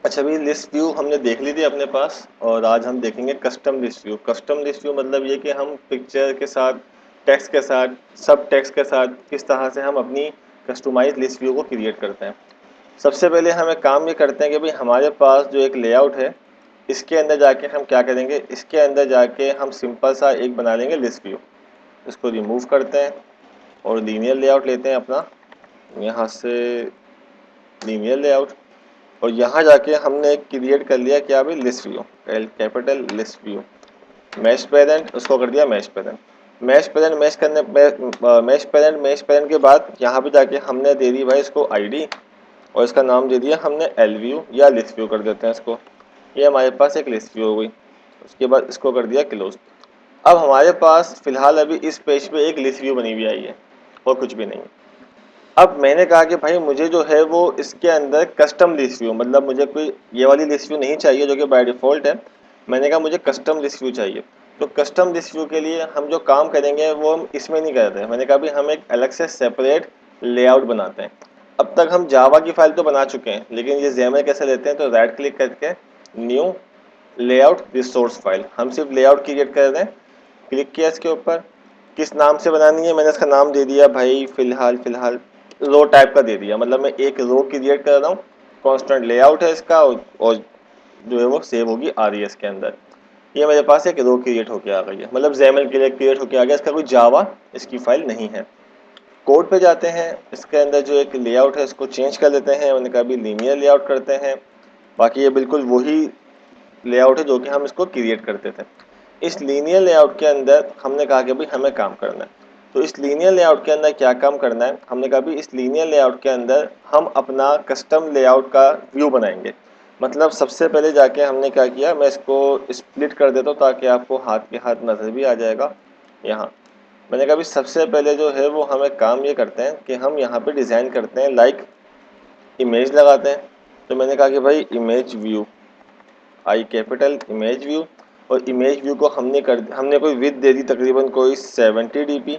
अच्छा भाई, list view हमने देख ली थी अपने पास, और आज हम देखेंगे custom list view. Custom list view मतलब ये कि हम पिक्चर के साथ, टेक्स्ट के साथ, सब टेक्स्ट के साथ किस तरह से हम अपनी कस्टमाइज लिस्ट व्यू को क्रिएट करते हैं। सबसे पहले हम एक काम ये करते हैं कि भाई हमारे पास जो एक लेआउट है, इसके अंदर जाके हम क्या करेंगे, इसके अंदर जाके हम सिंपल सा एक बना लेंगे लिस्ट व्यू। इसको रिमूव करते हैं और लीनियर लेआउट लेते हैं अपना, यहाँ से लीनियर लेआउट, और यहाँ जाके हमने क्रिएट कर लिया क्या भाई, list view, L capital list view. Match parent उसको कर दिया match parent. Match parent match करने मैश पेरेंट के बाद यहाँ पे जाके हमने दे दी भाई इसको आईडी, और इसका नाम दे दिया हमने एल व्यू या लिस्ट व्यू कर देते हैं इसको। ये हमारे पास एक लिस्ट व्यू हो गई। उसके बाद इसको कर दिया क्लोज। अब हमारे पास फिलहाल अभी इस पेज पे एक लिस्ट व्यू बनी हुई आई है और कुछ भी नहीं। अब मैंने कहा कि भाई मुझे जो है वो इसके अंदर कस्टम लिस्ट व्यू, मतलब मुझे कोई ये वाली लिस्ट व्यू नहीं चाहिए जो कि बाय डिफ़ॉल्ट है। मैंने कहा मुझे कस्टम लिस्ट व्यू चाहिए। तो कस्टम लिस्ट व्यू के लिए हम जो काम करेंगे वो हम इसमें नहीं करते हैं। मैंने कहा भाई हम एक अलग से सेपरेट लेआउट बनाते हैं। अब तक हम जावा की फाइल तो बना चुके हैं, लेकिन ये जेएमएल कैसे लेते हैं, तो राइट क्लिक करके न्यू लेआउट रिसोर्स फाइल, हम सिर्फ लेआउट क्रिएट कर रहे हैं। क्लिक किया इसके ऊपर, किस नाम से बनानी है, मैंने इसका नाम दे दिया भाई फिलहाल फिलहाल रो टाइप का दे दिया, मतलब मैं एक रो क्रिएट कर रहा हूँ। कॉन्स्टेंट लेआउट है इसका, और जो है वो सेव होगी आरईएस के अंदर। ये मेरे पास एक रो क्रिएट होके आ गई है, मतलब जेएमएल के लिए क्रिएट होके आ गया। इसका कोई जावा इसकी फाइल नहीं है। कोड पे जाते हैं, इसके अंदर जो एक लेआउट है इसको चेंज कर देते हैं। मैंने कहा भी लीनियर लेआउट करते हैं। बाकी ये बिल्कुल वही लेआउट है जो कि हम इसको क्रिएट करते थे। इस लीनियर लेआउट के अंदर हमने कहा कि भाई हमें काम करना है। तो इस लीनियर लेआउट के अंदर क्या काम करना है, हमने कहा भी इस लीनियर लेआउट के अंदर हम अपना कस्टम लेआउट का व्यू बनाएंगे। मतलब सबसे पहले जाके हमने क्या किया, मैं इसको स्प्लिट कर देता हूँ ताकि आपको हाथ के हाथ नज़र भी आ जाएगा। यहाँ मैंने कहा भी सबसे पहले जो है वो हमें काम ये करते हैं कि हम यहाँ पे डिज़ाइन करते हैं, लाइक इमेज लगाते हैं। तो मैंने कहा कि भाई इमेज व्यू, आई कैपिटल इमेज व्यू, और इमेज व्यू को हमने कोई विड्थ दे दी तकरीबन कोई 70 dp,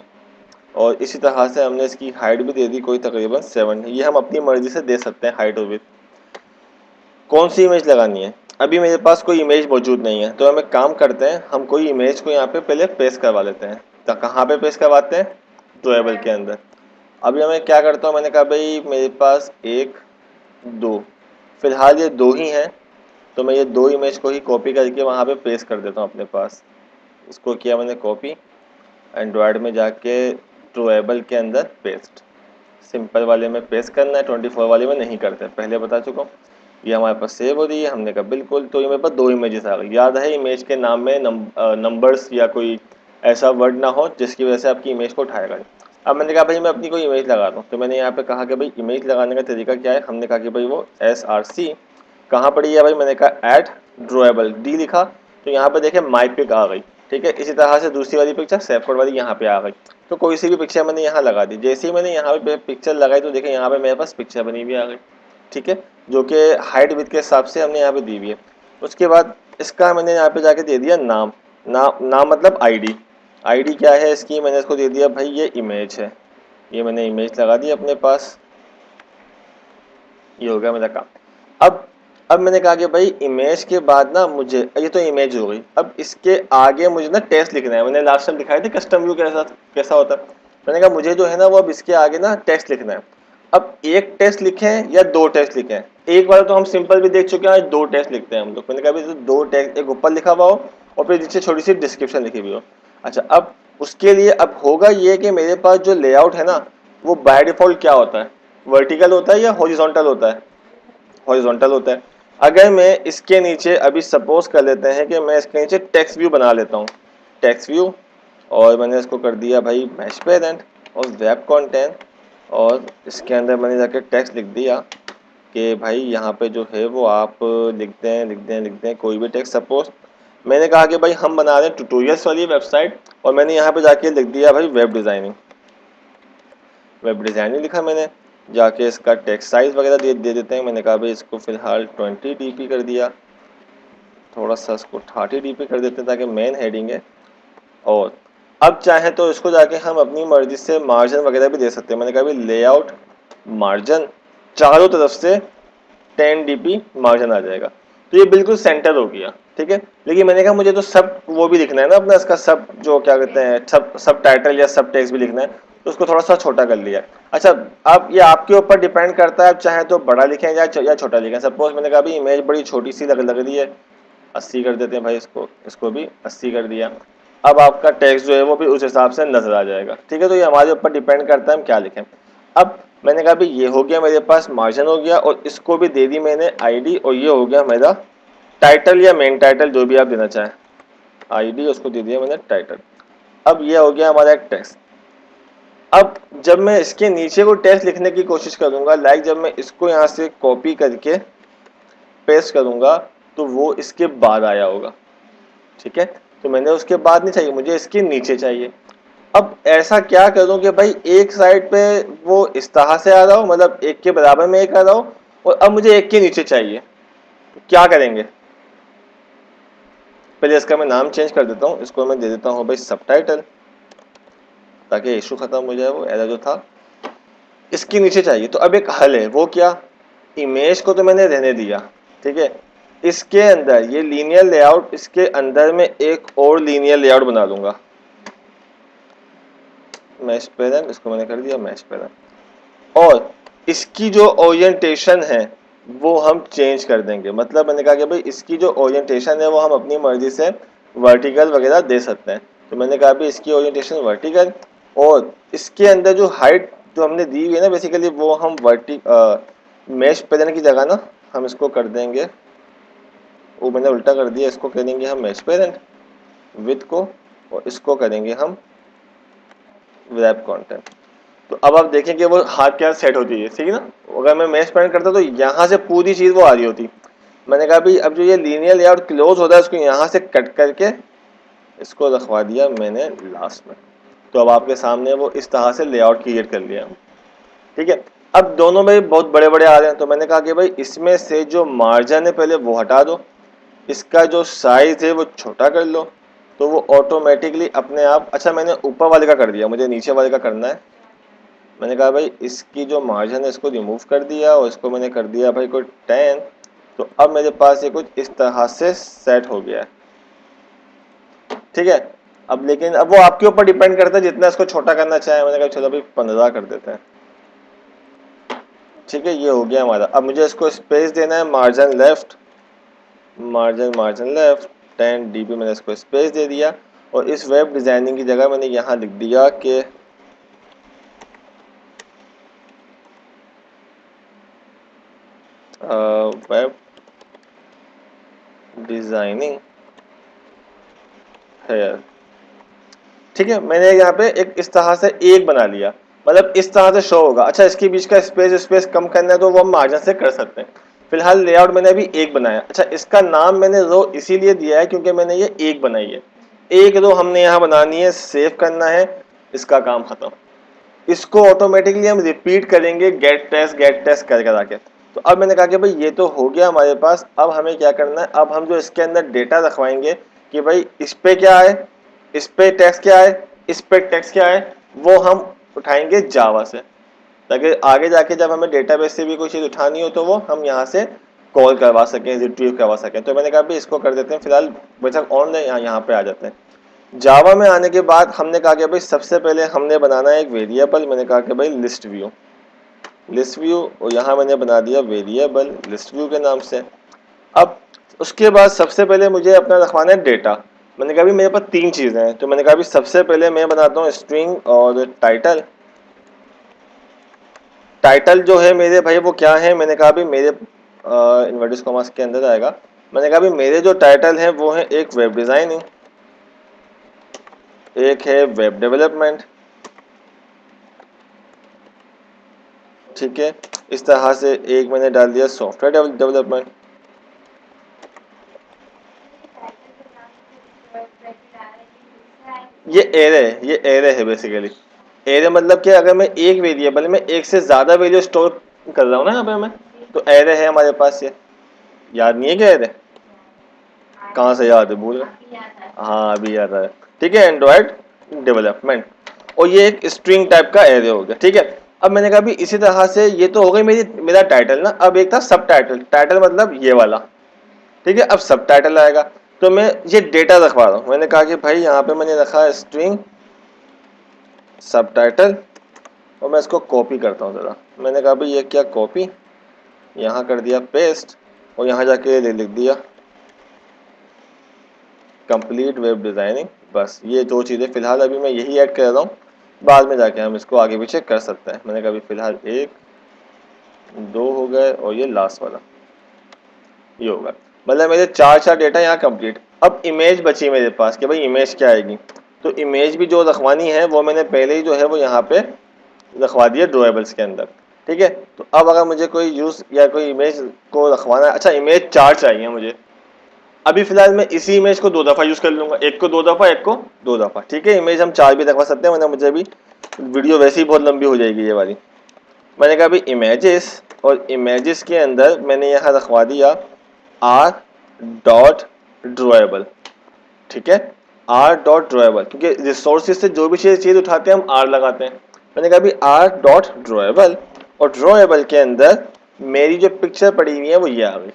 और इसी तरह से हमने इसकी हाइट भी दे दी कोई तकरीबन 7। ये हम अपनी मर्जी से दे सकते हैं हाइट और विड्थ। कौन सी इमेज लगानी है, अभी मेरे पास कोई इमेज मौजूद नहीं है, तो हम एक काम करते हैं, हम कोई इमेज को यहाँ पे पहले पेस्ट करवा लेते हैं। तो कहाँ पे पेस्ट करवाते हैं, ड्राइवर के अंदर। अभी मैं क्या करता हूँ, मैंने कहा भाई मेरे पास एक दो, फिलहाल ये दो ही हैं, तो मैं ये दो इमेज को ही कॉपी करके वहाँ पे पेस्ट कर देता हूँ अपने पास। इसको किया मैंने कॉपी, एंड्रॉयड में जाके ट्रूएबल के अंदर पेस्ट। सिंपल वाले में पेस्ट करना है, 24 वाले में नहीं करते, पहले बता चुका हूँ। ये हमारे पास सेव हो रही है, हमने कहा बिल्कुल। तो ये मेरे पास दो इमेजेस आ गई। याद है इमेज के नाम में नंबर्स या कोई ऐसा वर्ड ना हो जिसकी वजह से आपकी इमेज को उठाएगा। अब मैंने कहा भाई मैं अपनी कोई इमेज लगा दूँ, तो मैंने यहाँ पे कहा कि भाई इमेज लगाने का तरीका क्या है, हमने कहा कि भाई वो SRC कहाँ पड़ी है भाई, मैंने कहा ऐड ड्रॉएबल डी लिखा, तो यहाँ पे देखे माई पिक आ गई। ठीक है, इसी तरह से दूसरी वाली पिक्चर सेफकोड वाली यहाँ पे आ गई। तो कोई सी भी पिक्चर मैंने यहाँ लगा दी, जैसे ही मैंने यहाँ पे पिक्चर लगाई तो देखें यहाँ पे मेरे पास पिक्चर बनी हुई आ गई। ठीक है, जो कि हाइट विड्थ के हिसाब से हमने यहाँ पे दी हुई है। उसके बाद इसका मैंने यहाँ पे जाके दे दिया नाम। नाम मतलब आईडी। आईडी क्या है इसकी, मैंने इसको दे दिया भाई ये इमेज है। ये मैंने इमेज लगा दी अपने पास। ये हो गया मेरा काम। अब मैंने कहा कि भाई इमेज के बाद ना मुझे, ये तो इमेज हो गई, अब इसके आगे मुझे ना टेक्स्ट लिखना है। मैंने लास्ट टाइम दिखाई थी कस्टम व्यू कैसा कैसा होता है। मैंने कहा मुझे जो है ना वो अब इसके आगे ना टेक्स्ट लिखना है। अब एक टेक्स्ट लिखें या दो टेक्स्ट लिखें, एक बार तो हम सिंपल भी देख चुके हैं, दो टेक्स्ट लिखते हैं हम लोग। मैंने कहा भाई दो टेक्स्ट, एक ऊपर लिखा हुआ हो और फिर नीचे छोटी सी डिस्क्रिप्शन लिखी हुई हो। अच्छा, अब उसके लिए अब होगा ये कि मेरे पास जो लेआउट है ना वो बाय डिफॉल्ट क्या होता है, वर्टिकल होता है या हॉरिजॉन्टल होता है, हॉरिजॉन्टल होता है। अगर मैं इसके नीचे अभी सपोज कर लेते हैं कि मैं इसके नीचे टेक्स्ट व्यू बना लेता हूँ, टेक्स्ट व्यू, और मैंने इसको कर दिया भाई मैश पेरेंट और वेब कंटेंट, और इसके अंदर मैंने जाके टेक्स्ट लिख दिया कि भाई यहाँ पे जो है वो आप लिख दें कोई भी टेक्स्ट। सपोज मैंने कहा कि भाई हम बना रहे हैं ट्यूटोरियल्स वाली वेबसाइट, और मैंने यहाँ पे जाके लिख दिया भाई वेब डिज़ाइनिंग लिखा मैंने। जाके इसका टेक्स्ट साइज़ वगैरह दे देते हैं। मैंने कहा भाई इसको फ़िलहाल 20 dp कर दिया, थोड़ा सा इसको 30 dp कर देते हैं ताकि मेन हेडिंग है। और अब चाहे तो इसको जाके हम अपनी मर्जी से मार्जिन वगैरह भी दे सकते हैं। मैंने कहा भाई लेआउट मार्जिन चारों तरफ से 10 dp मार्जिन आ जाएगा। तो ये बिल्कुल सेंटर हो गया, ठीक है। लेकिन मैंने कहा मुझे तो सब वो भी लिखना है ना अपना, इसका सब जो क्या कहते हैं सब टाइटल या सब टेक्स्ट भी लिखना है, तो उसको थोड़ा सा छोटा कर लिया। अच्छा, अब ये आपके ऊपर डिपेंड करता है, आप चाहे तो बड़ा लिखें या छोटा लिखें। सपोज मैंने कहा भाई इमेज बड़ी छोटी सी लग रही है, 80 कर देते हैं भाई, इसको भी 80 कर दिया। अब आपका टेक्स्ट जो है वो भी उस हिसाब से नजर आ जाएगा, ठीक है। तो ये हमारे ऊपर डिपेंड करता है हम क्या लिखें। अब मैंने कहा भाई ये हो गया मेरे पास मार्जिन हो गया, और इसको भी दे दी मैंने आईडी, और ये हो गया मेरा टाइटल या मेन टाइटल जो भी आप देना चाहें। आईडी उसको दे दिया मैंने टाइटल। अब ये हो गया हमारा एक टेक्स्ट। अब जब मैं इसके नीचे को टेक्स्ट लिखने की कोशिश करूंगा, लाइक जब मैं इसको यहाँ से कॉपी करके पेस्ट करूंगा, तो वो इसके बाद आया होगा, ठीक है। तो मैंने उसके बाद नहीं चाहिए, मुझे इसके नीचे चाहिए। अब ऐसा क्या करूं कि भाई एक साइड पे वो इस तरह से आ रहा हो, मतलब एक के बराबर में एक आ रहा हो, और अब मुझे एक के नीचे चाहिए। तो क्या करेंगे, पहले इसका मैं नाम चेंज कर देता हूँ, इसको मैं दे देता हूँ भाई सबटाइटल, ताकि इशू खत्म हो जाए, वो एरर जो था। इसके नीचे चाहिए, तो अब एक हल है, वो क्या, इमेज को तो मैंने रहने दिया, ठीक है। इसके अंदर ये लीनियर लेआउट, इसके अंदर में एक और लीनियर लेआउट बना दूंगा, मैश पैरेंट, इसको मैंने कर दिया मैश पैरेंट। और इसकी जो ओरिएंटेशन है वो हम चेंज कर देंगे। मतलब मैंने कहा कि भाई इसकी जो ओरिएंटेशन है वो हम अपनी मर्जी से वर्टिकल वगैरह दे सकते हैं। तो मैंने कहा भाई इसकी ओरिएंटेशन वर्टिकल, और इसके अंदर जो हाइट जो हमने दी हुई है ना बेसिकली, वो हम मैश पैरेंट की जगह ना हम इसको कर देंगे, वो मैंने उल्टा कर दिया, इसको करेंगे हम मैश पैरेंट विथ को, और इसको करेंगे हम रैप कंटेंट। तो अब आप देखें कि वो हाथ क्या सेट होती है, ठीक है ना। अगर मैं मैश पैरेंट करता तो यहाँ से पूरी चीज वो आ रही होती। मैंने कहा भाई अब जो ये लीनियर लेआउट क्लोज होता है उसको यहाँ से कट करके इसको रखवा दिया मैंने लास्ट में। तो अब आपके सामने वो इस तरह से लेआउट क्रिएट कर लिया, ठीक है। अब दोनों में बहुत बड़े बड़े आ रहे हैं, तो मैंने कहा कि भाई इसमें से जो मार्जिन है पहले वो हटा दो, इसका जो साइज है वो छोटा कर लो, तो वो ऑटोमेटिकली अपने आप। अच्छा, मैंने ऊपर वाले का कर दिया, मुझे नीचे वाले का करना है। मैंने कहा भाई इसकी जो मार्जिन है इसको रिमूव कर दिया, और इसको मैंने कर दिया भाई कोई 10। तो अब मेरे पास ये कुछ इस तरह से सेट हो गया है, ठीक है। अब लेकिन अब वो आपके ऊपर डिपेंड करता है जितना इसको छोटा करना चाहे। मैंने कहा चलो भाई 15 कर देते हैं, ठीक है। ये हो गया हमारा। अब मुझे इसको स्पेस देना है, margin left, margin left 10 dp, मैंने इसको स्पेस दे दिया। और इस वेब डिजाइनिंग की जगह मैंने यहाँ लिख दिया कि वेब डिजाइनिंग है, ठीक है। मैंने यहाँ पे एक इस तरह से एक बना लिया, मतलब इस तरह से शो होगा। अच्छा, इसके बीच का स्पेस कम करना है तो वो हम मार्जिन से कर सकते हैं। फिलहाल लेआउट मैंने अभी एक बनाया। अच्छा, इसका नाम मैंने रो इसीलिए दिया है क्योंकि मैंने ये एक बनाई है। एक रो हमने यहाँ बनानी है, सेव करना है, इसका काम खत्म। इसको ऑटोमेटिकली हम रिपीट करेंगे गेट टेस्ट कर करा के। तो अब मैंने कहा कि भाई ये तो हो गया हमारे पास। अब हमें क्या करना है, अब हम जो इसके अंदर डेटा रखवाएंगे कि भाई इस पे क्या है, इस पे टेक्स्ट क्या है, इस पे टेक्स्ट क्या है, वो हम उठाएंगे जावा से, ताकि आगे जाके जब हमें डेटाबेस से भी कोई चीज़ उठानी हो तो वो हम यहाँ से कॉल करवा सकें, रिट्रीव करवा सकें। तो मैंने कहा भाई इसको कर देते हैं फिलहाल, बेशक ऑन है, यहाँ पे आ जाते हैं। जावा में आने के बाद हमने कहा कि भाई सबसे पहले हमने बनाना है एक वेरिएबल। मैंने कहा कि भाई लिस्ट व्यू, और यहाँ मैंने बना दिया वेरिएबल लिस्ट व्यू के नाम से। अब उसके बाद सबसे पहले मुझे अपना रखवाना है डेटा। मैंने कहा भी मेरे पास 3 चीज़ें हैं, तो मैंने कहा भी सबसे पहले मैं बनाता हूँ स्ट्रिंग और टाइटल। टाइटल जो है मेरे भाई वो क्या है, मैंने कहा भी मेरे इन्वर्टिस कॉमास के अंदर आएगा। मैंने कहा भी मेरे जो टाइटल हैं वो है एक वेब डिज़ाइनिंग, एक है वेब डेवलपमेंट, ठीक है। इस तरह से एक मैंने डाल दिया सॉफ्टवेयर डेवलपमेंट। ये एरे है बेसिकली। एरे मतलब कि अगर मैं एक वेरिएबल में एक से ज्यादा वैल्यू स्टोर कर रहा हूँ ना यहाँ पे मैं, तो एरे है हमारे पास। ये याद नहीं है क्या एरे, कहाँ से याद है, भूल गए। हाँ अभी याद आया, ठीक है। एंड्रॉयड डेवलपमेंट, और ये एक स्ट्रिंग टाइप का एरे हो गया, ठीक है। अब मैंने कहा भी इसी तरह से ये तो हो गई मेरा टाइटल ना। अब एक था सब टाइटल, टाइटल मतलब ये वाला, ठीक है। अब सब टाइटल आएगा तो मैं ये डेटा रखवा रहा हूँ। मैंने कहा कि भाई यहाँ पे मैंने रखा स्ट्रिंग सब टाइटल और मैं इसको कॉपी करता हूँ ज़रा। मैंने कहा भाई ये क्या कॉपी, यहाँ कर दिया पेस्ट और यहाँ जाके लिख दिया कंप्लीट वेब डिज़ाइनिंग। बस ये दो चीज़ें फ़िलहाल अभी मैं यही ऐड कर रहा हूँ, बाद में जाके हम इसको आगे पीछे कर सकते हैं। मैंने कहा अभी फ़िलहाल 1 2 हो गए और ये लास्ट वाला ये होगा। मतलब मेरे चार डेटा यहाँ कंप्लीट। अब इमेज बची मेरे पास कि भाई इमेज क्या आएगी, तो इमेज भी जो रखवानी है वो मैंने पहले ही जो है वो यहाँ पे रखवा दिया ड्रॉएबल्स के अंदर, ठीक है। तो अब अगर मुझे कोई यूज़ या कोई इमेज को रखवाना है, अच्छा इमेज 4 चाहिए मुझे, अभी फिलहाल मैं इसी इमेज को 2 दफ़ा यूज़ कर लूँगा, एक को 2 दफ़ा एक को 2 दफ़ा, ठीक है। इमेज हम 4 भी रखवा सकते हैं, वरना मुझे अभी वीडियो वैसे ही बहुत लंबी हो जाएगी ये वाली। मैंने कहा अभी इमेजेस, और इमेजेस के अंदर मैंने यहाँ रखवा दिया आर डॉट ड्रॉएबल, ठीक है। आर डॉट ड्रॉएबल, क्योंकि रिसोर्सेज से जो भी चीज़ उठाते हैं हम आर लगाते हैं। मैंने कहा अभी आर डॉट ड्रॉएबल, और ड्रॉएबल के अंदर मेरी जो पिक्चर पड़ी हुई है वो ये आ गई,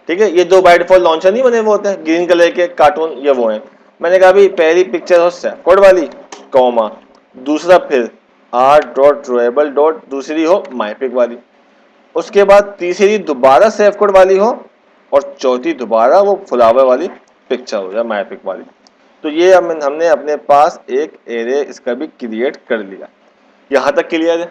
ठीक है। ये दो बाय डिफॉल्ट लॉन्चर नहीं बने वो होते हैं ग्रीन कलर के कार्टून, ये वो हैं। मैंने कहा अभी पहली पिक्चर हो सेफकोड वाली कॉमा, दूसरा फिर आर डॉट ड्रॉएबल डॉट दूसरी हो माईपिक वाली, उसके बाद तीसरी दोबारा सेफकोड वाली हो, और चौथी दोबारा वो फ्लावर वाली पिक्चर हो या माईपिक वाली। तो ये हमने अपने पास एक एरे इसका भी क्रिएट कर लिया। यहाँ तक क्लियर है।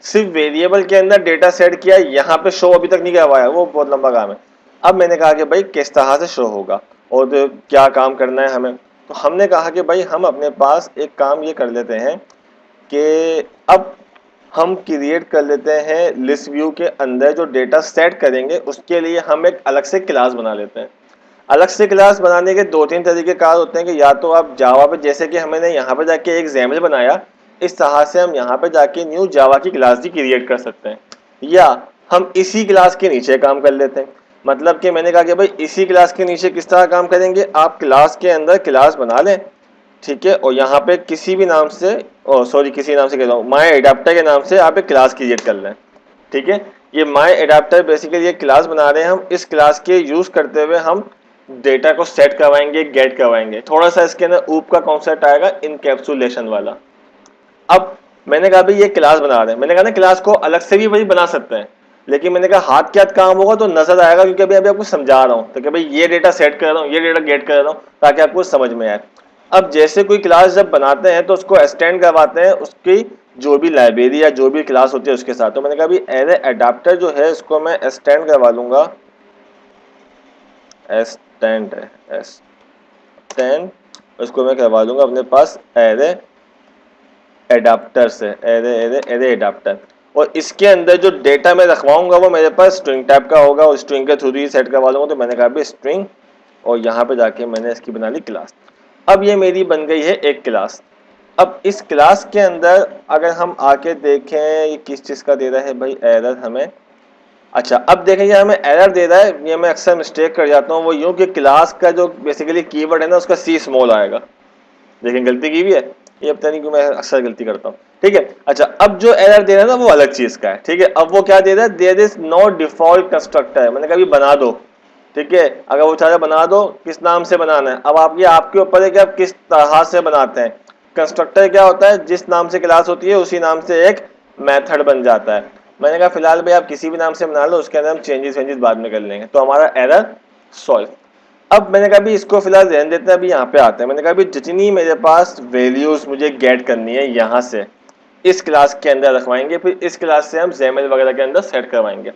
सिर्फ वेरिएबल के अंदर डेटा सेट किया, यहाँ पे शो अभी तक नहीं करवाया, वो बहुत लंबा काम है। अब मैंने कहा कि भाई किस तरह से शो होगा और क्या काम करना है हमें, तो हमने कहा कि भाई हम अपने पास एक काम ये कर लेते हैं कि अब हम क्रिएट कर लेते हैं लिस्ट व्यू के अंदर जो डेटा सेट करेंगे उसके लिए हम एक अलग से क्लास बना लेते हैं। अलग से क्लास बनाने के 2-3 तरीके कार होते हैं कि या तो आप जावा पे, जैसे कि हमने यहाँ पे जाके एक XAML बनाया, इस तरह से हम यहाँ पे जाके न्यू जावा की क्लास भी क्रिएट कर सकते हैं, या हम इसी क्लास के नीचे काम कर लेते हैं। मतलब कि मैंने कहा कि भाई इसी क्लास के नीचे किस तरह काम करेंगे, आप क्लास के अंदर क्लास बना लें, ठीक है, और यहाँ पे किसी भी नाम से, सॉरी किसी नाम से कह रहा हूँ, माई एडाप्टर के नाम से आप एक क्लास क्रिएट कर लें, ठीक है। ये माई एडाप्टर बेसिकली ये क्लास बना रहे हैं हम, इस क्लास के यूज करते हुए हम डेटा को सेट करवाएंगे, गेट करवाएंगे। थोड़ा सा इसके अंदर ऊप का कॉन्सेप्ट आएगा इनकैप्सुलेशन वाला। अब मैंने कहा भाई ये क्लास बना रहे हैं, मैंने कहा ना क्लास को अलग से भी भाई बना सकते हैं, लेकिन मैंने कहा हाथ के हाथ काम होगा तो नजर आएगा, क्योंकि अभी आपको समझा रहा हूँ तो कि भाई ये डेटा सेट कर रहा हूँ, ये डेटा गेट कर रहा हूँ, ताकि आपको समझ में आए। अब जैसे कोई क्लास जब बनाते हैं तो उसको एक्सटेंड करवाते हैं उसकी जो भी लाइब्रेरी या जो भी क्लास होती है उसके साथ। तो मैंने कहा अभी एरे एडाप्टर जो है इसको मैं एक्सटेंड करवा लूंगा, एक्सटेंड है एक्सटेंड, उसको मैं करवा लूंगा अपने पास एरे एडाप्टर से, एरे एरे एरे एडाप्टर। और इसके अंदर जो डेटा मैं रखवाऊंगा वो मेरे पास स्ट्रिंग टाइप का होगा और स्ट्रिंग के थ्रू ही सेट करवा लूंगा। तो मैंने कहा भी स्ट्रिंग, और यहाँ पे जाके मैंने इसकी बना ली क्लास। अब ये मेरी बन गई है एक क्लास। अब इस क्लास के अंदर अगर हम आके देखें ये किस चीज़ का दे रहा है भाई एरर हमें, अच्छा अब देखें ये हमें एरर दे रहा है, ये मैं अक्सर मिस्टेक कर जाता हूँ, वो यूँ कि क्लास का जो बेसिकली कीवर्ड है ना उसका सी स्मॉल आएगा। लेकिन गलती की भी है, ये पता नहीं क्यों मैं अक्सर गलती करता हूँ, ठीक है। अच्छा अब जो एरर दे रहा है ना वो अलग चीज का है, ठीक है। अब वो क्या दे रहा है, there is no default constructor है। मैंने कहा बना दो, ठीक है। अगर वो चाहे बना दो, किस नाम से बनाना है अब आप, ये आपके ऊपर है कि आप किस तरह से बनाते हैं। कंस्ट्रक्टर क्या होता है, जिस नाम से क्लास होती है उसी नाम से एक मेथड बन जाता है। मैंने कहा फिलहाल भाई आप किसी भी नाम से बना लो, उसके अंदर हम चेंजेस वेंजेस बाद में कर लेंगे। तो हमारा एरर सॉल्व। अब मैंने कहा भी इसको फिलहाल रहने देते हैं, अभी यहाँ पे आते हैं। मैंने कहा भी जितनी मेरे पास वैल्यूज मुझे गेट करनी है यहाँ से इस क्लास के अंदर रखवाएंगे, फिर इस क्लास से हम XAML वगैरह के अंदर सेट करवाएंगे।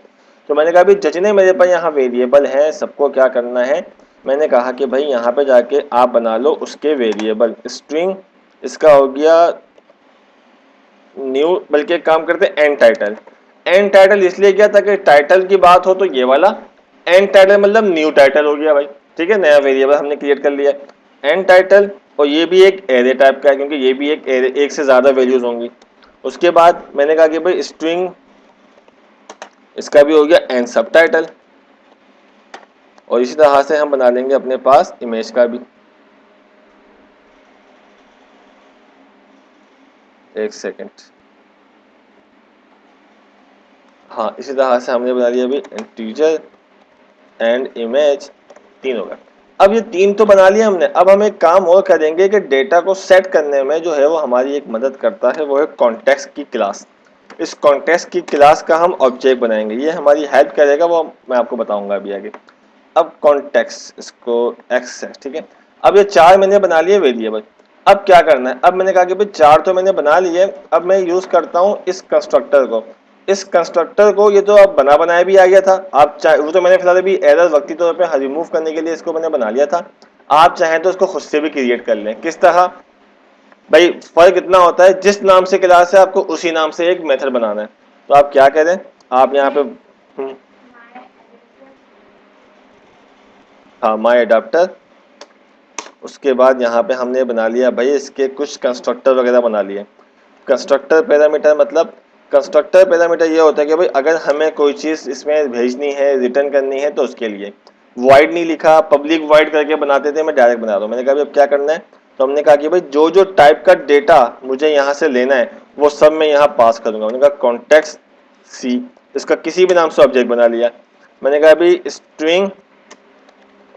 तो मैंने कहा भी जितने मेरे पास यहाँ वेरिएबल हैं सबको क्या करना है, मैंने कहा कि भाई यहाँ पे जाके आप बना लो उसके वेरिएबल। स्ट्रिंग इसका हो गया न्यू, बल्कि एक काम करते हैं एंड टाइटल। एंड टाइटल इसलिए किया ताकि टाइटल की बात हो तो ये वाला एंड टाइटल मतलब न्यू टाइटल हो गया भाई, ठीक है, नया वेरिएबल हमने क्रिएट कर लिया एंड टाइटल। और ये भी एक एरे टाइप का है क्योंकि ये भी एक एरे, एक से ज्यादा वैल्यूज होंगी। उसके बाद मैंने कहा कि भाई स्ट्रिंग इसका भी हो गया एंड सब टाइटल, और इसी तरह से हम बना लेंगे अपने पास इमेज का भी। एक सेकेंड, हाँ, इसी तरह से हमने बना लिया अभी इंटीजर एंड इमेज 3 होगा। अब ये 3 तो बना लिया हमने। अब हम एक काम और करेंगे कि डेटा को सेट करने में जो है वो हमारी एक मदद करता है, वो है कॉन्टेक्स्ट की क्लास। इस कॉन्टेक्स्ट की क्लास का हम ऑब्जेक्ट बनाएंगे, ये हमारी हेल्प करेगा, वो मैं आपको बताऊंगा अभी आगे। अब कॉन्टेक्स्ट, इसको एक्स है, ठीक है। अब ये 4 मैंने बना लिए वेरिएबल। अब क्या करना है, अब मैंने कहा कि भाई 4 तो मैंने बना लिए, अब मैं यूज करता हूँ इस कंस्ट्रक्टर को। इस कंस्ट्रक्टर को, ये तो अब बना बनाया भी आ गया था, आप चाहे वो तो मैंने फिलहाल अभी एरर वक्ती तौर पे रिमूव करने के लिए इसको मैंने बना लिया था। आप चाहें तो इसको खुद से भी क्रिएट कर लें। किस तरह भाई, फर्क इतना होता है, जिस नाम से क्लास है आपको उसी नाम से एक मेथड बनाना है। तो आप क्या करें, आप यहाँ पे हाँ, माई अडाप्टर। उसके बाद यहाँ पे हमने बना लिया भाई इसके कुछ कंस्ट्रक्टर वगैरह बना लिए। कंस्ट्रक्टर पैरामीटर मतलब, कंस्ट्रक्टर पैरामीटर ये होता है कि भाई अगर हमें कोई चीज़ इसमें भेजनी है, रिटर्न करनी है, तो उसके लिए वॉइड नहीं लिखा, पब्लिक वॉइड करके बनाते थे, मैं डायरेक्ट बना रहा हूँ। मैंने कहा अब क्या करना है, तो हमने कहा कि भाई जो जो टाइप का डेटा मुझे यहाँ से लेना है वो सब मैं यहाँ पास करूँगा। मैंने कहा कॉन्टेक्स्ट सी, इसका किसी भी नाम से ऑब्जेक्ट बना लिया। मैंने कहा अभी स्ट्रिंग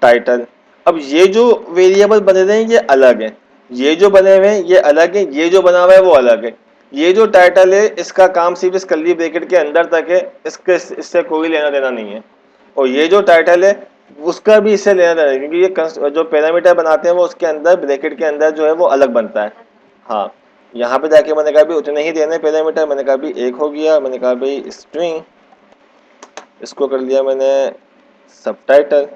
टाइटल। अब ये जो वेरिएबल बने हुए हैं ये अलग है, ये जो बने हुए हैं ये अलग है, ये जो बना हुआ है वो अलग है। ये जो टाइटल है इसका काम सिर्फ इस कर्ली ब्रैकेट के अंदर तक है, इसके इससे कोई लेना देना नहीं है। और ये जो टाइटल है उसका भी इससे लेना देना है, क्योंकि ये जो पैरामीटर बनाते हैं वो उसके अंदर ब्रैकेट के अंदर जो है वो अलग बनता है। हाँ, यहाँ पे जाके मैंने कहा भी उतने ही देने पैरामीटर। मैंने कहा भी एक हो गया, मैंने कहा भाई स्ट्रिंग, इसको कर लिया मैंने सबटाइटल,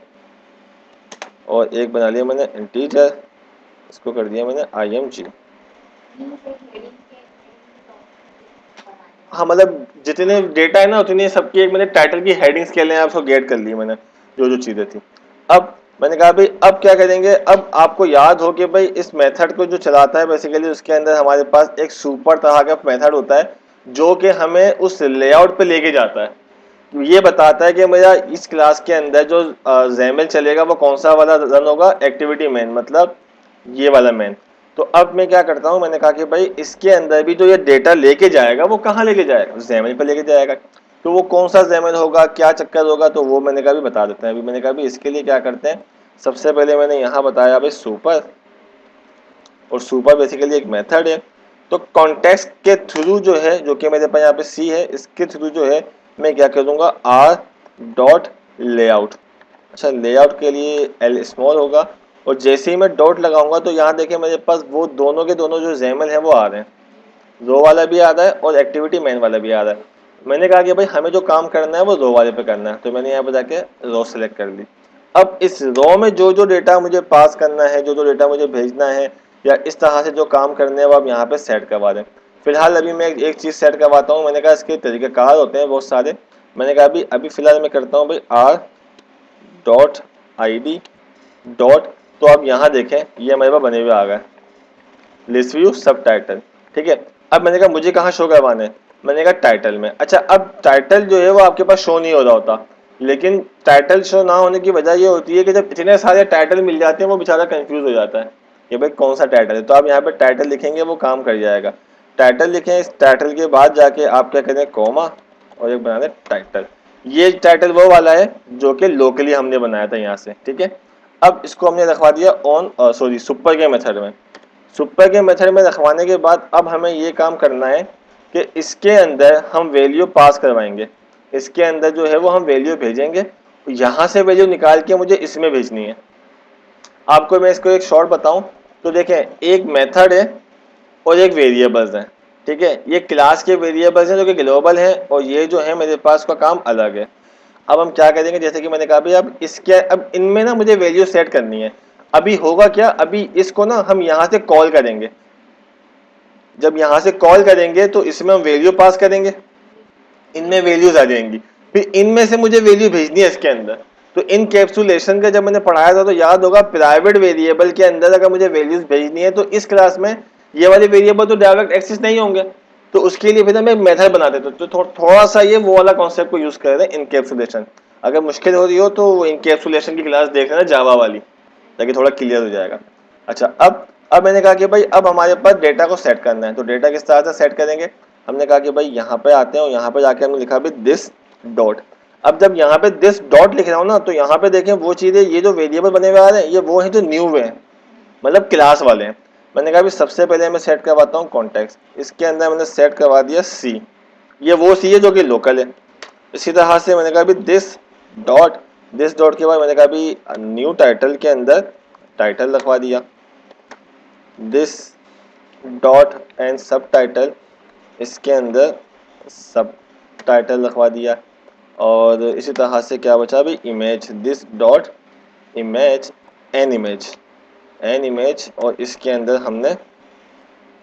और एक बना लिया मैंने इंटीजर, इसको कर दिया मैंने IMG। हाँ, मतलब जितने डेटा है ना उतनी सबकी एक मैंने टाइटल की हेडिंग्स के लिए आपको गेट कर ली मैंने, जो जो चीज़ें थी। अब मैंने कहा भाई अब क्या करेंगे, अब आपको याद हो कि भाई इस मेथड को जो चलाता है बेसिकली उसके अंदर हमारे पास एक सुपर तरह का मेथड होता है जो कि हमें उस लेआउट पे लेके जाता है। ये बताता है कि मेरा इस क्लास के अंदर जो जेमल चलेगा वो कौन सा वाला रन होगा, एक्टिविटी मेन, मतलब ये वाला मेन। तो अब मैं क्या करता हूँ, मैंने कहा कि भाई इसके अंदर भी जो ये डेटा लेके जाएगा वो कहाँ लेके जाएगा, जेमल पे लेके जाएगा। तो वो कौन सा जेमल होगा, क्या चक्कर होगा, तो वो मैंने कहा भी बता देते हैं। अभी मैंने कहा भी इसके लिए क्या करते हैं, सबसे पहले मैंने यहाँ बताया भाई सुपर, और सुपर बेसिकली एक मेथड है। तो कॉन्टेक्स्ट के थ्रू जो है, जो कि मेरे पास यहाँ पे सी है, इसके थ्रू जो है मैं क्या करूँगा, आर डॉट लेआउट। अच्छा, लेआउट के लिए एल स्मॉल होगा, और जैसे ही मैं डॉट लगाऊंगा तो यहाँ देखिए मेरे पास वो दोनों के दोनों जो जेमल है वो आ रहे हैं, रो वाला भी आ रहा है और एक्टिविटी मैन वाला भी आ रहा है। मैंने कहा कि भाई हमें जो काम करना है वो रो वाले पे करना है, तो मैंने यहाँ पे जाके रो सेलेक्ट कर ली। अब इस रो में जो जो डेटा मुझे पास करना है, जो जो डेटा मुझे भेजना है, या इस तरह से जो काम करने हैं वो आप यहाँ पे सेट करवा दें। फिलहाल अभी मैं एक चीज़ सेट करवाता हूँ। मैंने कहा इसके तरीक़ेकार होते हैं बहुत सारे। मैंने कहा अभी अभी फिलहाल मैं करता हूँ भाई आर डॉट ID डॉट, तो आप यहाँ देखें ये हमारे पास बने हुए आ गए लिस्ट व्यू सब टाइटल, ठीक है। अब मैंने कहा मुझे कहाँ शो करवाने हैं, मैंने कहा टाइटल में। अच्छा, अब टाइटल जो है वो आपके पास शो नहीं हो रहा होता, लेकिन टाइटल शो ना होने की वजह ये होती है कि जब इतने सारे टाइटल मिल जाते हैं वो बेचारा कंफ्यूज हो जाता है कि भाई कौन सा टाइटल है। तो आप यहाँ पे टाइटल लिखेंगे वो काम कर जाएगा। टाइटल लिखें, इस टाइटल के बाद जाके आप क्या करें, कॉमा और एक बना दें टाइटल। ये टाइटल वो वाला है जो कि लोकली हमने बनाया था यहाँ से, ठीक है। अब इसको हमने रखवा दिया ऑन सॉरी सुपर के मेथड में। सुपर के मेथड में रखवाने के बाद अब हमें ये काम करना है कि इसके अंदर हम वैल्यू पास करवाएंगे। इसके अंदर जो है वो हम वैल्यू भेजेंगे, यहाँ से वैल्यू निकाल के मुझे इसमें भेजनी है। आपको मैं इसको एक शॉर्ट बताऊं तो देखें, एक मेथड है और एक वेरिएबल्स है, ठीक है। ये क्लास के वेरिएबल्स हैं जो कि ग्लोबल हैं, और ये जो है मेरे पास का काम अलग है। अब हम क्या करेंगे, जैसे कि मैंने कहा भी अब इसके, अब इनमें ना मुझे वैल्यू सेट करनी है। अभी होगा क्या, अभी इसको ना हम यहाँ से कॉल करेंगे। जब यहाँ से कॉल करेंगे तो इसमें हम वैल्यू पास करेंगे, इनमें वैल्यूज आ जाएंगी, फिर इनमें से मुझे वैल्यू भेजनी है इसके अंदर। तो इन कैप्सुलेशन का जब मैंने पढ़ाया था तो याद होगा, प्राइवेट वेरिएबल के अंदर अगर मुझे वैल्यूज भेजनी है तो इस क्लास में ये वाले वेरिएबल तो डायरेक्ट एक्सेस नहीं होंगे, तो उसके लिए फिर मैं मेथड बना देता हूँ। तो थोड़ा सा ये वो वाला कॉन्सेप्ट को यूज कर रहे हैं, इनकैप्सुलेशन। अगर मुश्किल हो रही हो तो वो इनकैप्सुलेशन की क्लास देख लेना जावा वाली, ताकि थोड़ा क्लियर हो जाएगा। अच्छा, अब मैंने कहा कि भाई अब हमारे पास डेटा को सेट करना है, तो डेटा किस तरह से सेट करेंगे। हमने कहा कि भाई यहाँ पे आते हैं और यहाँ पे जाके हमने लिखा भी दिस डॉट। अब जब यहाँ पे दिस डॉट लिख रहा हूँ ना, तो यहाँ पे देखें वो चीज़ें, ये जो वेरिएबल बने हुए आ रहे हैं ये वो है जो न्यू है, मतलब क्लास वाले हैं। मैंने कहा भी सबसे पहले मैं सेट करवाता हूँ कॉन्टेक्स्ट, इसके अंदर मैंने सेट करवा दिया सी, ये वो सी है जो कि लोकल है। इसी तरह से मैंने कहा भी दिस डॉट के बाद मैंने कहा भी न्यू टाइटल के अंदर टाइटल रखवा दिया, दिस डॉट एंड सब टाइटल, इसके अंदर सब टाइटल रखवा दिया। और इसी तरह से क्या बचा भी image, this dot image an image और इसके अंदर हमने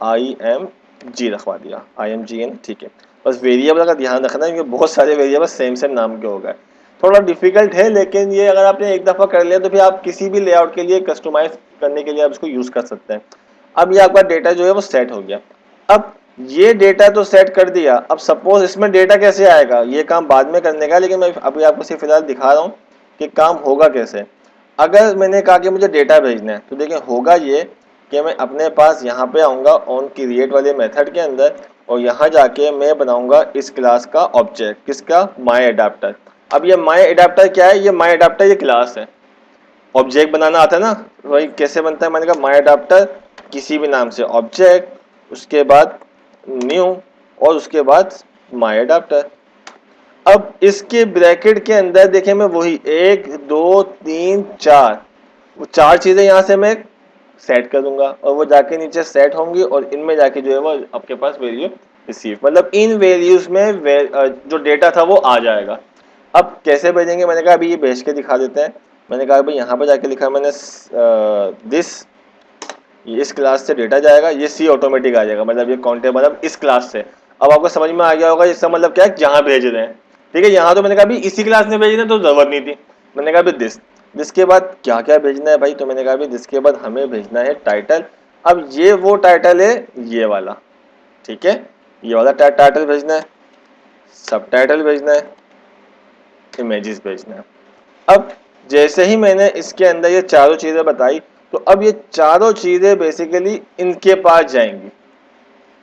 IMG रखवा दिया, IMGN, ठीक है। बस वेरिएबल का ध्यान रखना है क्योंकि बहुत सारे वेरिएबल सेम नाम के हो गए, थोड़ा डिफिकल्ट है, लेकिन ये अगर आपने एक दफ़ा कर लिया तो फिर आप किसी भी लेआउट के लिए कस्टमाइज करने के लिए आप इसको यूज़ कर सकते हैं। अब ये आपका डेटा जो है वो सेट हो गया। अब ये डेटा तो सेट कर दिया, अब सपोज इसमें डेटा कैसे आएगा, ये काम बाद में करने का, लेकिन मैं अभी आपको सिर्फ फिलहाल दिखा रहा हूँ कि काम होगा कैसे। अगर मैंने कहा कि मुझे डेटा भेजना है तो देखिए होगा ये कि मैं अपने पास यहाँ पे आऊँगा ऑन क्रिएट वाले मेथड के अंदर और यहाँ जाके मैं बनाऊँगा इस क्लास का ऑब्जेक्ट, किसका, माई अडाप्टर। अब ये माई अडाप्टर क्या है, ये माई अडाप्टर ये क्लास है। ऑब्जेक्ट बनाना आता है ना, वही कैसे बनता है, मैंने कहा माई अडाप्टर किसी भी नाम से ऑब्जेक्ट, उसके बाद न्यू और उसके बाद माई अडाप्टर। अब इसके ब्रैकेट के अंदर देखें मैं वही 1 2 3 4, वो 4 चीज़ें यहाँ से मैं सेट कर दूंगा और वो जाके नीचे सेट होंगी और इनमें जाके जो है वो आपके पास वैल्यू रिसीव, मतलब इन वैल्यूज में जो डेटा था वो आ जाएगा। अब कैसे भेजेंगे, मैंने कहा अभी ये भेज के दिखा देते हैं। मैंने कहा भाई यहाँ पे जाके लिखा मैंने दिस, इस क्लास से डेटा जाएगा, ये सी ऑटोमेटिक आ जाएगा, मतलब ये काउंटेबल अब इस क्लास से। अब आपको समझ में आ गया होगा इसका मतलब क्या है, जहाँ भेज रहे हैं, ठीक है। यहाँ तो मैंने कहा भी इसी क्लास में भेजना तो जरूरत नहीं थी, मैंने कहा भी दिस के बाद क्या क्या भेजना है भाई, तो मैंने कहा भी दिस के बाद हमें भेजना है टाइटल। अब ये वो टाइटल है ये वाला, ठीक है, ये वाला टाइटल भेजना है, सब टाइटल भेजना है, इमेजेस भेजना है। अब जैसे ही मैंने इसके अंदर ये चारों चीजें बताई तो अब ये चारों चीजें बेसिकली इनके पास जाएंगी।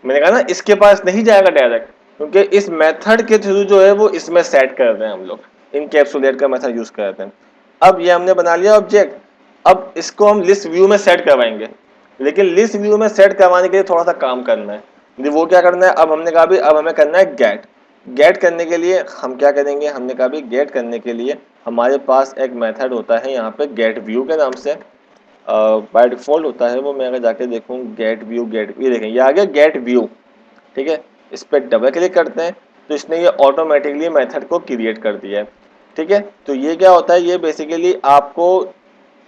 मैंने कहा ना इसके पास नहीं जाएगा डायरेक्ट, क्योंकि इस मेथड के थ्रू जो है वो इसमें सेट कर रहे हैं हम लोग, इनकैप्सुलेट का मेथड यूज करते हैं। अब ये हमने बना लिया ऑब्जेक्ट, अब इसको हम लिस्ट व्यू में सेट करवाएंगे, लेकिन लिस्ट व्यू में सेट करवाने के लिए थोड़ा सा काम करना है। वो क्या करना है, अब हमने कहा भी अब हमें करना है गेट करने के लिए हम क्या करेंगे, हमने कहा भी गेट करने के लिए हमारे पास एक मेथड होता है यहाँ पे गेट व्यू के नाम से, बाय डिफॉल्ट होता है वो। मैं अगर जाके देखूँ गेट व्यू, ये देखें ये आ गया गेट व्यू, ठीक है। इस पर डबल क्लिक करते हैं तो इसने ये ऑटोमेटिकली मेथड को क्रिएट कर दिया है, ठीक है। तो ये क्या होता है, ये बेसिकली आपको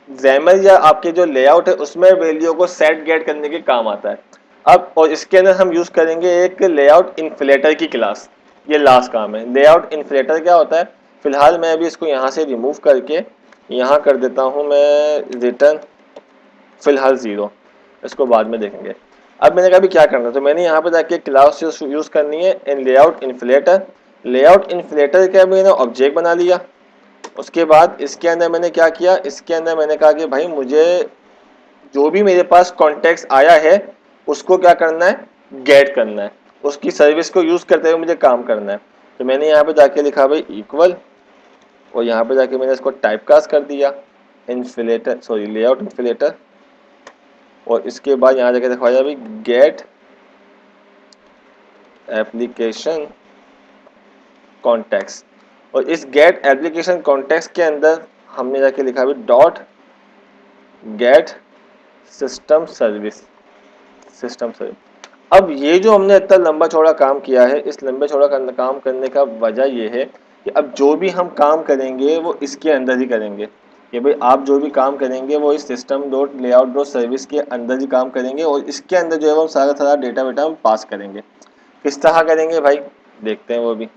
XAML या आपके जो लेआउट है उसमें वैल्यू को सेट गेट करने के काम आता है। अब और इसके अंदर हम यूज करेंगे एक लेआउट इन्फ्लेटर की क्लास, ये लास्ट काम है। लेआउट इन्फ्लेटर क्या होता है, फिलहाल मैं अभी इसको यहाँ से रिमूव करके यहाँ कर देता हूँ मैं रिटर्न फिलहाल 0, इसको बाद में देखेंगे। अब मैंने कहा भी क्या करना है, तो मैंने यहाँ पे जाके क्लास यूज करनी है इन लेआउट इन्फ्लेटर। लेआउट इन्फ्लेटर का मैंने ऑब्जेक्ट बना लिया। उसके बाद इसके अंदर मैंने क्या किया, इसके अंदर मैंने कहा कि भाई मुझे जो भी मेरे पास कॉन्टेक्स्ट आया है उसको क्या करना है, गेट करना है, उसकी सर्विस को यूज करते हुए मुझे काम करना है। तो मैंने यहाँ पे जाके लिखा भाई इक्वल और यहाँ पे जाके मैंने इसको टाइपकास्ट कर दिया इन्फ्लेटर, सॉरी लेआउट इन्फ्लेटर, और इसके बाद यहाँ जाके दिखाया भाई गेट एप्लीकेशन कॉन्टेक्स्ट, और इस गेट एप्लीकेशन कॉन्टेक्स्ट के अंदर हमने जाके लिखा भी डॉट गेट सिस्टम सर्विस। अब ये जो हमने इतना लंबा चौड़ा काम किया है, इस लंबे चौड़ा काम करने का वजह ये है कि अब जो भी हम काम करेंगे वो इसके अंदर ही करेंगे, कि भाई आप जो भी काम करेंगे वो इस system dot layout dot service के अंदर ही काम करेंगे और इसके अंदर जो है वो सारा डेटा वेटा हम पास करेंगे। किस तरह करेंगे भाई, देखते हैं वो भी,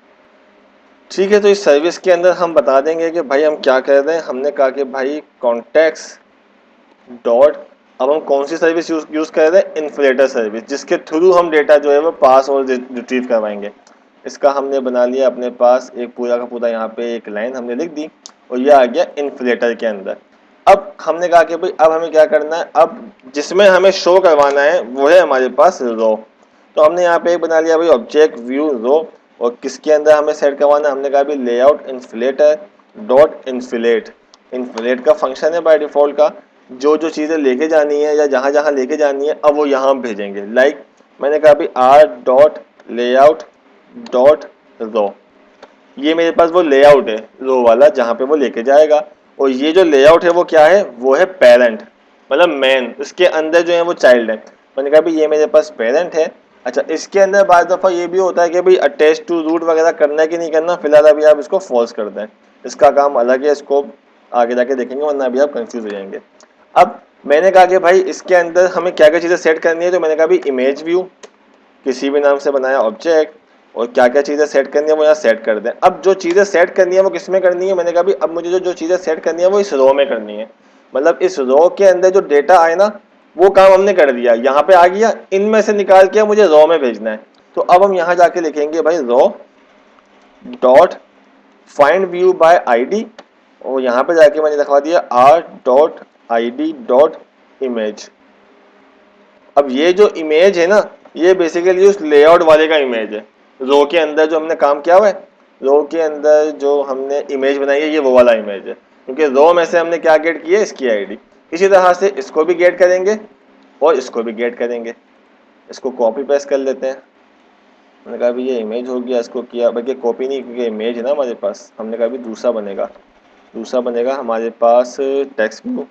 ठीक है। तो इस सर्विस के अंदर हम बता देंगे कि भाई हम क्या कर रहे हैं। हमने कहा कि भाई कॉन्टेक्स्ट डॉट, अब हम कौन सी सर्विस यूज कर रहे हैं, इन्फ्लेटर सर्विस, जिसके थ्रू हम डेटा जो है वो पास और रिट्रीव करवाएंगे। इसका हमने बना लिया अपने पास एक पूरा का पूरा, यहाँ पे एक लाइन हमने लिख दी और ये आ गया इन्फ्लेटर के अंदर। अब हमने कहा कि भाई अब हमें क्या करना है, अब जिसमें हमें शो करवाना है वो है हमारे पास रो। तो हमने यहाँ पे एक बना लिया भाई ऑब्जेक्ट व्यू रो, और किसके अंदर हमें सेट करवाना है, हमने कहा भाई layout inflator dot inflate. Inflate का फंक्शन है बाय डिफॉल्ट का, जो जो चीज़ें लेके जानी है या जहाँ जहाँ लेके जानी है अब वो यहाँ भेजेंगे। लाइक मैंने कहा भाई R dot layout dot row, ये मेरे पास वो लेआउट है रो वाला जहाँ पे वो लेके जाएगा। और ये जो लेआउट है वो क्या है, वो है पेरेंट, मतलब मैन, उसके अंदर जो है वो चाइल्ड है। मैंने कहा भाई ये मेरे पास पेरेंट है। अच्छा, इसके अंदर बाद दफ़ा ये भी होता है कि भाई अटैच टू रूट वगैरह करना है कि नहीं करना, फिलहाल अभी आप इसको फॉल्स कर दें, इसका काम अलग है, इसको आगे जाके देखेंगे, वरना अभी आप कंफ्यूज हो जाएंगे। अब मैंने कहा कि भाई इसके अंदर हमें क्या क्या चीज़ें सेट करनी है, तो मैंने कहा भाई इमेज व्यू, किसी भी नाम से बनाया ऑब्जेक्ट, और क्या क्या चीज़ें सेट करनी है वो यहाँ सेट कर दें। अब जो चीज़ें सेट करनी है वो किस में करनी है, मैंने कहा भी अब मुझे जो जो चीज़ें सेट करनी है वो इस रो में करनी है। मतलब इस रो के अंदर जो डेटा आए ना, वो काम हमने कर दिया, यहाँ पे आ गया, इनमें से निकाल के मुझे रो में भेजना है। तो अब हम यहाँ जाके लिखेंगे भाई row dot find view by ID, और यहाँ पे जाके मैंने लिखवा दिया R dot I D dot image. अब ये जो इमेज है ना, ये बेसिकली उस लेआउट वाले का इमेज है। रो के अंदर जो हमने काम किया हुआ है, रो के अंदर जो हमने इमेज बनाई है, ये वो वाला इमेज है, क्योंकि रो में से हमने क्या गेट किया है, इसकी आईडी। इसी तरह से इसको भी गेट करेंगे और इसको भी गेट करेंगे। इसको कॉपी पेस्ट कर लेते हैं। मैंने कहा भी ये इमेज हो गया, इसको किया, बल्कि कॉपी नहीं, क्योंकि इमेज है ना हमारे पास। हमने कहा भी दूसरा बनेगा, दूसरा बनेगा हमारे पास टेक्स्ट व्यू,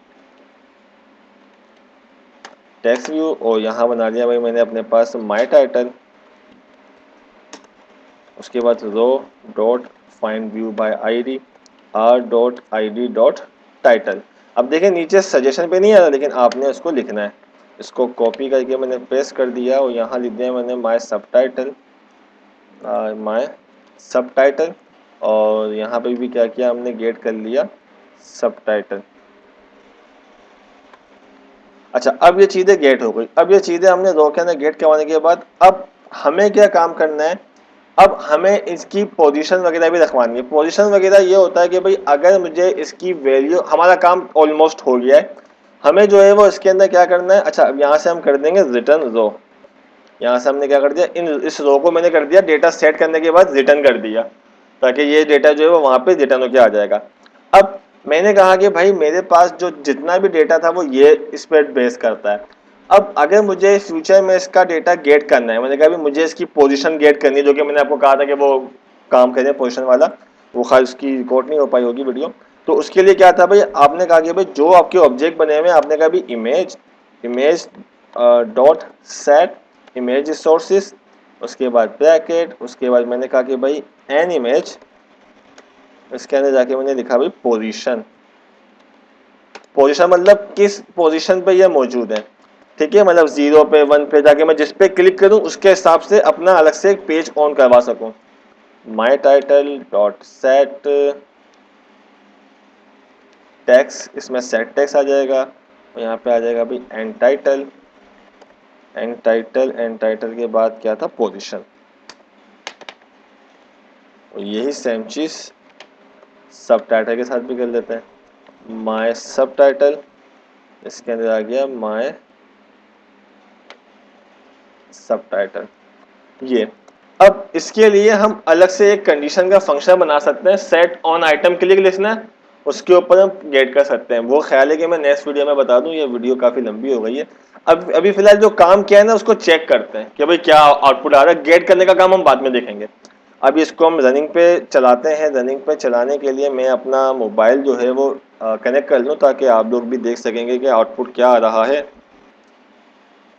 टेक्स्ट व्यू, और यहाँ बना दिया भाई मैंने अपने पास माई टाइटल। उसके बाद row dot find view by ID R dot I D dot title. अब देखें नीचे सजेशन पे नहीं आ रहा, लेकिन आपने उसको लिखना है। इसको कॉपी करके मैंने पेस्ट कर दिया और यहाँ लिख दिया मैंने माय सबटाइटल, माय सबटाइटल, और यहाँ पे भी क्या किया हमने, गेट कर लिया सबटाइटल। अच्छा, अब ये चीज़ें गेट हो गई। अब ये चीज़ें हमने रो के अंदर गेट करवाने के बाद अब हमें क्या काम करना है, अब हमें इसकी पोजीशन वगैरह भी रखवानी है। पोजीशन वगैरह ये होता है कि भाई अगर मुझे इसकी वैल्यू, हमारा काम ऑलमोस्ट हो गया है, हमें जो है वो इसके अंदर क्या करना है। अच्छा, अब यहाँ से हम कर देंगे रिटर्न रो। यहाँ से हमने क्या कर दिया, इस रो को मैंने कर दिया डेटा सेट करने के बाद रिटर्न कर दिया, ताकि ये डेटा जो है वो वहाँ पे रिटर्न होके आ जाएगा। अब मैंने कहा कि भाई मेरे पास जो जितना भी डेटा था वो ये इस पर बेस करता है। अब अगर मुझे फ्यूचर में इसका डेटा गेट करना है, मैंने कहा भी मुझे इसकी पोजीशन गेट करनी है, जो कि मैंने आपको कहा था कि वो काम करें पोजीशन वाला, वो खास उसकी रिकॉर्ड नहीं हो पाई होगी वीडियो। तो उसके लिए क्या था भाई, आपने कहा कि भाई जो आपके ऑब्जेक्ट बने हुए हैं, आपने कहा भी image image dot set image sources, उसके बाद ब्रैकेट, उसके बाद मैंने कहा कि भाई एन इमेज, इसके अंदर जाके मैंने लिखा भाई पोजीशन। पोजीशन मतलब किस पोजीशन पे ये मौजूद है, ठीक है, मतलब 0 पे 1 पे जाके मैं जिस पे क्लिक करूं उसके हिसाब से अपना अलग से एक पेज ऑन करवा सकूं। माई टाइटल डॉट सेट टेक्स्ट, इसमें सेट टेक्स्ट आ जाएगा, और यहाँ पे आ जाएगा भाई and title, and title, and title के बाद क्या था, पोजीशन। और यही सेम चीज सब टाइटल के साथ भी कर लेते हैं। माय सब टाइटल, इसके अंदर आ गया माय सब टाइटल ये। अब इसके लिए हम अलग से एक कंडीशन का फंक्शन बना सकते हैं, सेट ऑन आइटम क्लिक लिखना है, उसके ऊपर हम गेट कर सकते हैं। वो ख्याल है कि मैं नेक्स्ट वीडियो में बता दूं, ये वीडियो काफी लंबी हो गई है। अब अभी फिलहाल जो काम किया है ना, उसको चेक करते हैं कि भाई क्या आउटपुट आ रहा है। गेट करने का काम हम बाद में देखेंगे। अब इसको हम रनिंग पे चलाते हैं। रनिंग पे चलाने के लिए मैं अपना मोबाइल जो है वो कनेक्ट कर लूँ, ताकि आप लोग भी देख सकेंगे कि आउटपुट क्या आ रहा है।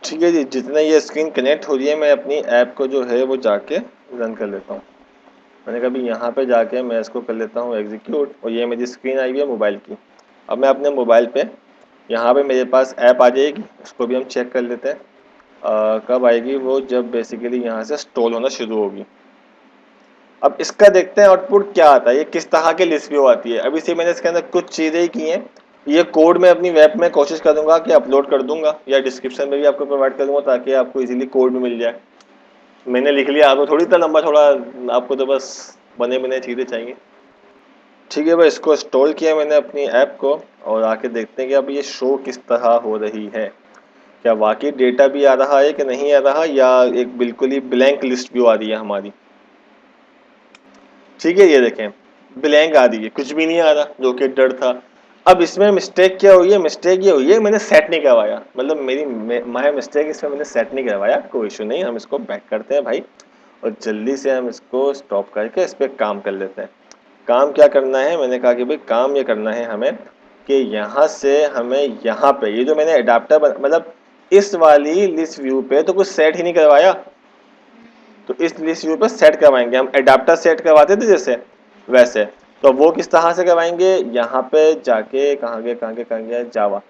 ठीक है जी, जितना ये स्क्रीन कनेक्ट हो रही है, मैं अपनी ऐप को जो है वो जाके रन कर लेता हूँ। मैंने कहा भी यहाँ पे जाके मैं इसको कर लेता हूँ एग्जीक्यूट, और ये मेरी स्क्रीन आई हुई है मोबाइल की। अब मैं अपने मोबाइल पे, यहाँ पे मेरे पास ऐप आ जाएगी, उसको भी हम चेक कर लेते हैं। कब आएगी वो, जब बेसिकली यहाँ से इंस्टॉल होना शुरू होगी। अब इसका देखते हैं आउटपुट क्या आता है, ये किस तरह के लिस्ट व्यू आती है। अभी से मैंने इसके अंदर कुछ चीज़ें ही की हैं। ये कोड मैं अपनी वेब में कोशिश करूंगा कि अपलोड कर दूंगा, या डिस्क्रिप्शन में भी आपको प्रोवाइड कर दूंगा, ताकि आपको इजीली कोड भी मिल जाए। मैंने लिख लिया, आपको थोड़ी इतना लंबा, थोड़ा आपको तो बस बने बने चीज़ें चाहिए। ठीक है भाई, इसको इंस्टॉल किया मैंने अपनी ऐप को, और आके देखते हैं कि अब ये शो किस तरह हो रही है। क्या वाकई डेटा भी आ रहा है कि नहीं आ रहा, या एक बिल्कुल ही ब्लैंक लिस्ट व्यू आ रही है हमारी। ठीक है, ये देखें ब्लैंक आ रही है, कुछ भी नहीं आ रहा, जो कि डर था। अब इसमें मिस्टेक क्या हुई है, मिस्टेक ये हुई है मैंने सेट नहीं करवाया, मतलब मेरी माय मिस्टेक, इसमें मैंने सेट नहीं करवाया। कोई इशू नहीं, हम इसको बैक करते हैं भाई, और जल्दी से हम इसको स्टॉप करके इस पर काम कर लेते हैं। काम क्या करना है, मैंने कहा कि भाई काम ये करना है हमें कि यहाँ से हमें यहाँ पे ये जो मैंने एडाप्टर मतलब इस वाली लिस्ट व्यू पे तो कुछ सेट ही नहीं करवाया, तो इस लिस्ट व्यू पे सेट करवाएंगे हम, एडाप्टर सेट करवाते थे जैसे वैसे। तो वो किस तरह से करवाएंगे, यहाँ पे जाके कहाँ गया जावा,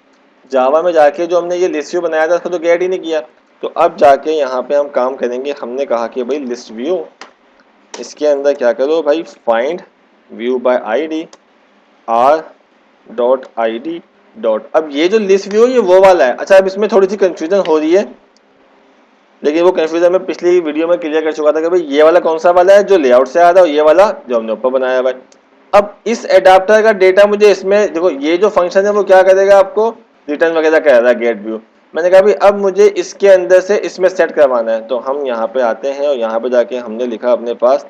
जावा में जाके जो हमने ये लिस्ट व्यू बनाया था उसको तो गेट ही नहीं किया। तो अब जाके यहाँ पे हम काम करेंगे, हमने कहा कि भाई लिस्ट व्यू, इसके अंदर क्या करो भाई, find view by ID R dot I D dot. अब ये जो लिस्ट व्यू है ये वो वाला है। अच्छा, अब इसमें थोड़ी सी कंफ्यूजन हो रही है, लेकिन वो कंफ्यूजन मैं पिछली वीडियो में क्लियर कर चुका था कि भाई ये वाला कौन सा वाला है जो लेआउट से आ रहा है, और ये वाला जो हमने ऊपर बनाया हुआ है। अब इस एडाप्टर का डेटा मुझे इसमें देखो, ये जो फंक्शन है वो क्या करेगा, आपको रिटर्न वगैरह कर रहा है गेट व्यू। मैंने कहा भाई अब मुझे इसके अंदर से इसमें सेट करवाना है, तो हम यहाँ पे आते हैं और यहाँ पे जाके हमने लिखा अपने पास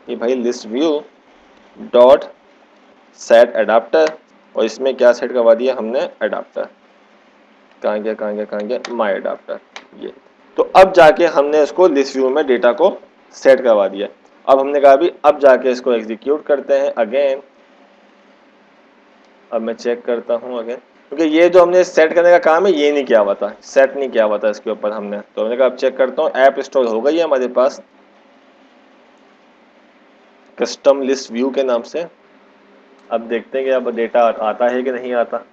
कि भाई list view dot set adapter, और इसमें क्या सेट करवा दिया हमने, एडाप्टर। कहाँ गया माई एडाप्टर, ये। तो अब जाके हमने इसको लिस्ट व्यू में डेटा को सेट करवा दिया। अब हमने कहा भी अब जाके इसको एग्जीक्यूट करते हैं अगेन। अब मैं चेक करता हूँ अगेन, क्योंकि ये जो हमने सेट करने का काम है ये नहीं किया हुआ था, सेट नहीं किया हुआ था इसके ऊपर हमने। तो हमने कहा अब चेक करता हूँ, ऐप इंस्टॉल हो गई है हमारे पास कस्टम लिस्ट व्यू के नाम से। अब देखते हैं कि अब डेटा आता है कि नहीं आता।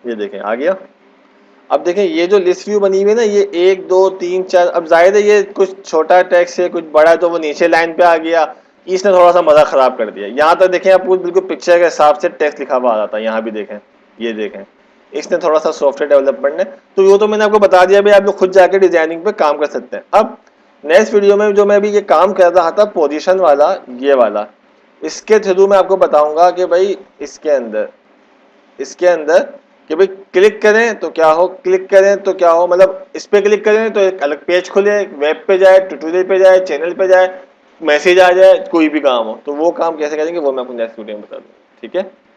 ये देखें आ गया। अब देखें ये जो लिस्ट व्यू बनी हुई है ना, ये 1 2 3 4, अब जाहिर है ये कुछ छोटा टेक्स्ट है कुछ बड़ा है, तो वो नीचे लाइन पे आ गया, इसने थोड़ा सा मजा खराब कर दिया। यहाँ तक देखें आप बिल्कुल पिक्चर के हिसाब से टेक्स्ट लिखा हुआ आ रहा था, यहाँ भी देखें, ये देखें इसने थोड़ा सा सॉफ्टवेयर डेवलपमेंट ने, तो वो तो मैंने आपको बता दिया भाई, आप लोग खुद जाके डिजाइनिंग पे काम कर सकते हैं। अब नेक्स्ट वीडियो में जो मैं अभी ये काम कर रहा था पोजीशन वाला, ये वाला, इसके थ्रू मैं आपको बताऊंगा कि भाई इसके अंदर कि भाई क्लिक करें तो क्या हो, क्लिक करें तो क्या हो, मतलब इस पे क्लिक करें तो एक अलग पेज खुले, वेब पे जाए, ट्यूटोरियल पे जाए, चैनल पे जाए, मैसेज आ जाए, कोई भी काम हो, तो वो काम कैसे करेंगे वो मैं आपको नेक्स्ट वीडियो में बता दूंगा। ठीक है।